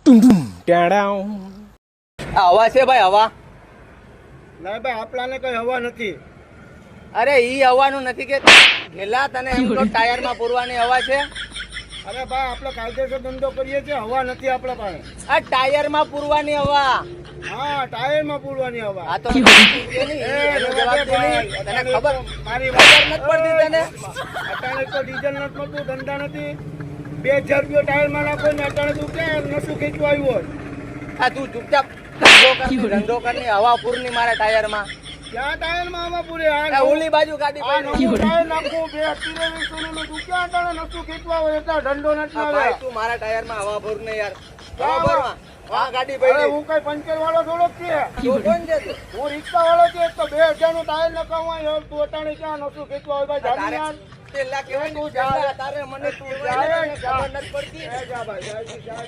ટેડાઉ આ હવા છે ભાઈ, હવા. ના ભાઈ આપલાને કઈ હવા નથી. અરે ઈ હવાનું નથી કે ઘેલા તને એમ તો ટાયરમાં પૂરવાની હવા છે. અરે ભાઈ આપણે કાયદેસર ધંધો કરીએ છીએ, હવા નથી આપણા પાસે. આ ટાયરમાં પૂરવાની હવા. હા ટાયરમાં પૂરવાની હવા. આ તો એનો જવાબ દે નહીં. તને ખબર મારી ખબર નથી પડતી તને? અટાણે તો ડીઝલ નથી મળતું, ધંધા નથી. 2000 રૂપિયા ટાયરમાં નાખો ને અટાણે તું ક્યાં નશું ખેંચવા આવ્યો? આ તું ચૂપચાપ ધંધો કરની હવા પૂરની મારા ટાયરમાં. ક્યાં ટાયરમાં હવા પૂરે? એ ઓલી બાજુ ગાડી આ પડી. નવું ટાયર નાખું 2023 નું તું ક્યાં અટાણે નશું ખેંચવા હોય? એટલા ધંધો નથી આ આવે. ભાઈ તું મારા ટાયરમાં હવા પૂર ને યાર. હવા બરાબર. ભરવા. આ ગાડી અરે પડી. હું કઈ પંચર વાળો થોડો જ છે. તું કોણ છે તું? હું રિક્ષા વાળો છે. તો 2000 નું ટાયર નખાવવા યાર તું અટાણે ક્યાં નશું ખેંચવા હોય? ભાઈ જાની યાર. પેલા કહેવાય તું તું જા. તારે મને તું જા. ખબર નથી પડતી. જા ભાઈ જા.